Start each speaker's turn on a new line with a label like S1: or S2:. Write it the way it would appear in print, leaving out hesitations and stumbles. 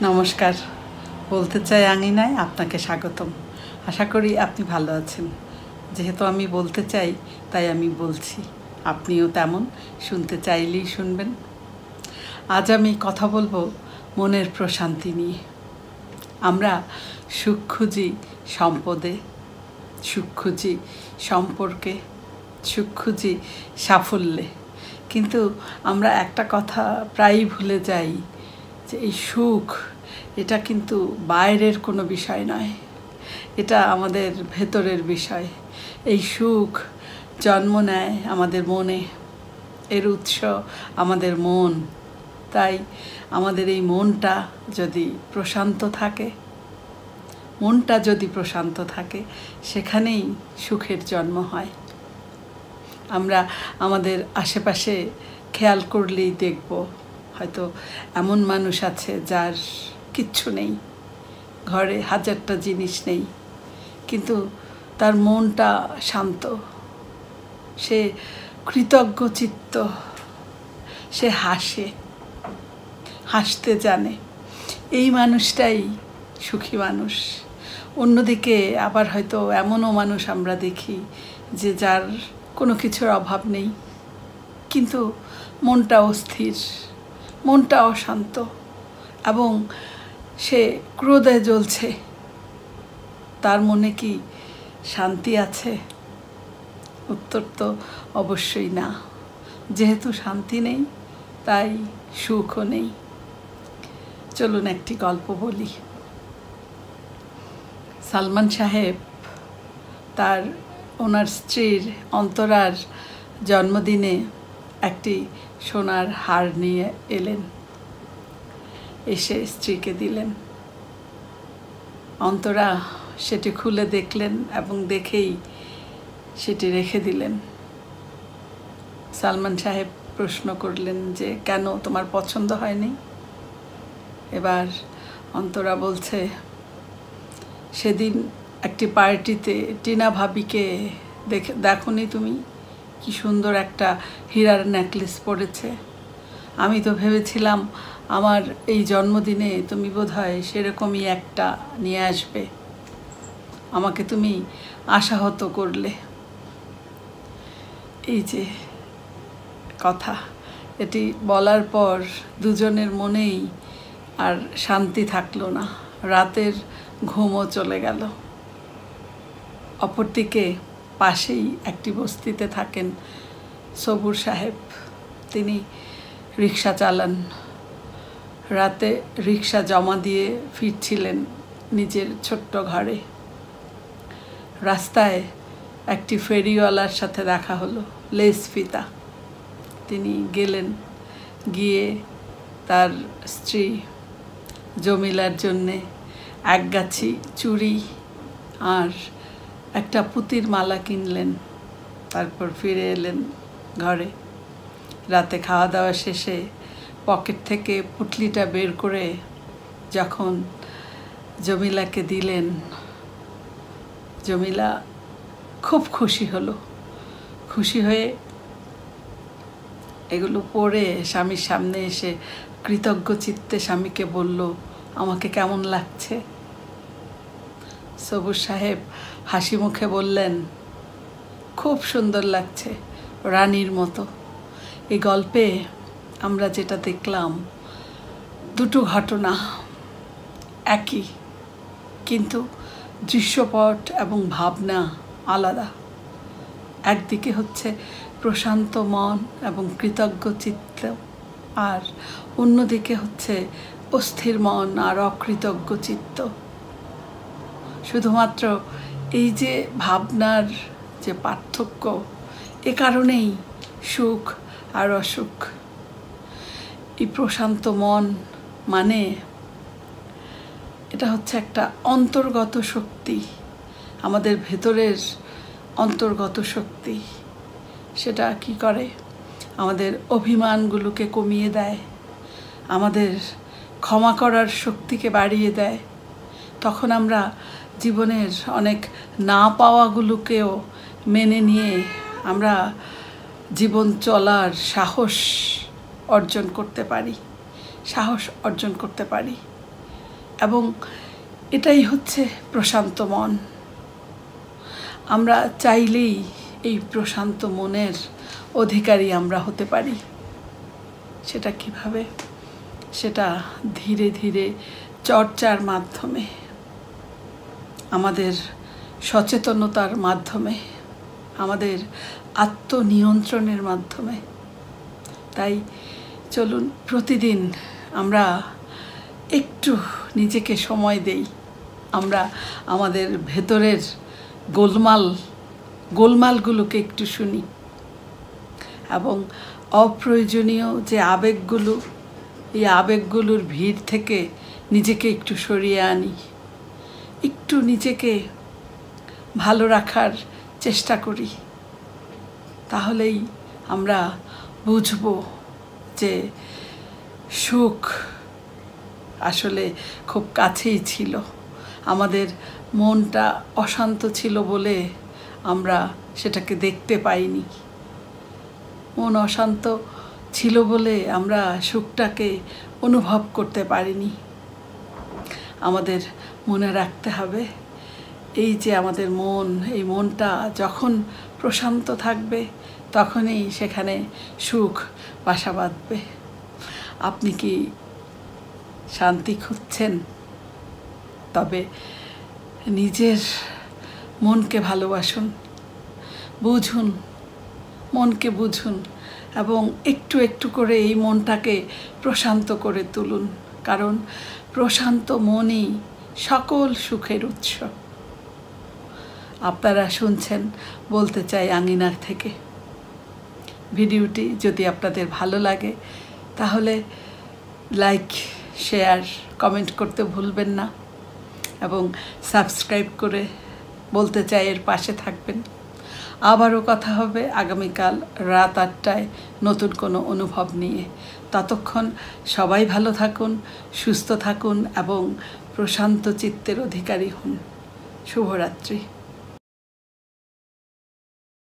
S1: নমস্কার। বলতে চাই আঙিনায় আপনাকে স্বাগতম। আশা করি আপনি ভালো আছেন। যেহেতু আমি বলতে চাই তাই আমি বলছি, আপনিও তেমন শুনতে চাইলেই শুনবেন। আজ আমি কথা বলবো মনের প্রশান্তি নিয়ে। আমরা সুখ খুঁজি সম্পদে, সুখ খুঁজি সম্পর্কে, সুখ খুঁজি সাফল্যে, কিন্তু আমরা একটা কথা প্রায়ই ভুলে যাই যে এই সুখ এটা কিন্তু বাইরের কোনো বিষয় নয়, এটা আমাদের ভেতরের বিষয়। এই সুখ জন্ম নেয় আমাদের মনে, এর উৎস আমাদের মন। তাই আমাদের এই মনটা যদি প্রশান্ত থাকে, সেখানেই সুখের জন্ম হয়। আমরা আমাদের আশেপাশে খেয়াল করলেই দেখব, হয়তো এমন মানুষ আছে যার কিচ্ছু নেই, ঘরে হাজারটা জিনিস নেই, কিন্তু তার মনটা শান্ত, সে কৃতজ্ঞ চিত্ত, সে হাসতে জানে। এই মানুষটাই সুখী মানুষ। অন্যদিকে আবার হয়তো এমনও মানুষ আমরা দেখি যে যার কোনো কিছুর অভাব নেই, কিন্তু মনটা অস্থির, মনটা অশান্ত, এবং সে ক্রোধে জ্বলছে। তার মনে কি শান্তি আছে? উত্তর তো অবশ্যই না। যেহেতু শান্তি নেই, তাই সুখও নেই। চলুন একটি গল্প বলি। সালমান সাহেব ওনার স্ত্রীর অন্তরার জন্মদিনে একটি সোনার হার নিয়ে এলেন, এসে স্ত্রীকে দিলেন। অন্তরা সেটি খুলে দেখলেন এবং দেখেই সেটি রেখে দিলেন। সালমান সাহেব প্রশ্ন করলেন যে কেন, তোমার পছন্দ হয়নি? এবার অন্তরা বলছে, সেদিন একটি পার্টিতে টিনা ভাবিকে দেখোনি তুমি, কি সুন্দর একটা হীরার নেকলেস পরেছে। আমি তো ভেবেছিলাম আমার এই জন্মদিনে তুমি বোধহয় সেরকমই একটা নিয়ে আসবে, আমাকে তুমি আশাহত করলে। এই যে কথা, এটি বলার পর দুজনের মনেই আর শান্তি থাকলো না, রাতের ঘুমও চলে গেল। অপরদিকে পাশেই একটি বস্তিতে থাকেন সবুর সাহেব। তিনি রিক্সা চালান। রাতে রিক্সা জমা দিয়ে ফিরছিলেন নিজের ছোট্ট ঘরে। রাস্তায় একটি ফেরিওয়ালার সাথে দেখা হলো, লেস ফিতা। তিনি গেলেন, গিয়ে তার স্ত্রী জমিলার জন্যে একগাছি চুড়ি আর একটা পুঁতির মালা কিনলেন। তারপর ফিরে এলেন ঘরে। রাতে খাওয়া দাওয়া শেষে পকেট থেকে পুটলিটা বের করে যখন জমিলাকে দিলেন, জমিলা খুব খুশি হলো। খুশি হয়ে এগুলো পরে স্বামীর সামনে এসে কৃতজ্ঞ চিত্তে স্বামীকে বলল, আমাকে কেমন লাগছে? সবুর সাহেব হাসি মুখে বললেন, খুব সুন্দর লাগছে, রানীর মতো। এই গল্পে আমরা যেটা দেখলাম, দুটো ঘটনা একই, কিন্তু দৃশ্যপট এবং ভাবনা আলাদা। একদিকে হচ্ছে প্রশান্ত মন এবং কৃতজ্ঞ চিত্ত, আর অন্যদিকে হচ্ছে অস্থির মন আর অকৃতজ্ঞ চিত্ত। শুধুমাত্র এই যে ভাবনার যে পার্থক্য, এ কারণেই সুখ আর অসুখ। এই প্রশান্ত মন মানে এটা হচ্ছে একটা অন্তর্গত শক্তি, আমাদের ভেতরের অন্তর্গত শক্তি। সেটা কি করে? আমাদের অভিমানগুলোকে কমিয়ে দেয়, আমাদের ক্ষমা করার শক্তিকে বাড়িয়ে দেয়। তখন আমরা জীবনের অনেক না পাওয়াগুলোকেও মেনে নিয়ে আমরা জীবন চলার সাহস অর্জন করতে পারি। এবং এটাই হচ্ছে প্রশান্ত মন। আমরা চাইলেই এই প্রশান্ত মনের অধিকারী আমরা হতে পারি। সেটা কিভাবে? সেটা ধীরে ধীরে চর্চার মাধ্যমে, আমাদের সচেতনতার মাধ্যমে, আমাদের আত্মনিয়ন্ত্রণের মাধ্যমে। তাই চলুন প্রতিদিন আমরা একটু নিজেকে সময় দেই, আমরা আমাদের ভেতরের গোলমালগুলোকে একটু শুনি এবং অপ্রয়োজনীয় যে আবেগগুলো, এই আবেগগুলোর ভিড় থেকে নিজেকে একটু সরিয়ে আনি, একটু নিজেকে ভালো রাখার চেষ্টা করি। তাহলেই আমরা বুঝব যে সুখ আসলে খুব কাছেই ছিল। আমাদের মনটা অশান্ত ছিল বলে আমরা সেটাকে দেখতে পাইনি। মন অশান্ত ছিল বলে আমরা সুখটাকে অনুভব করতে পারিনি। আমাদের মনে রাখতে হবে, এই যে আমাদের মন, এই মনটা যখন প্রশান্ত থাকবে তখনই সেখানে সুখ বাসা বাঁধবে। আপনি কি শান্তি খুঁজছেন? তবে নিজের মনকে ভালোবাসুন, বুঝুন, মনকে বুঝুন এবং একটু একটু করে এই মনটাকে প্রশান্ত করে তুলুন। কারণ প্রশান্ত মনই সকল সুখের উৎস। আপনারা শুনছেন বলতে চাই আঙিনার থেকে। ভিডিওটি যদি আপনাদের ভালো লাগে তাহলে লাইক, শেয়ার, কমেন্ট করতে ভুলবেন না এবং সাবস্ক্রাইব করে বলতে চাই এর পাশে থাকবেন। আবারও কথা হবে আগামীকাল রাত 8টায় নতুন কোনো অনুভব নিয়ে। ততক্ষণ সবাই ভালো থাকুন, সুস্থ থাকুন এবং প্রশান্ত চিত্তের অধিকারী হন। শুভরাত্রি।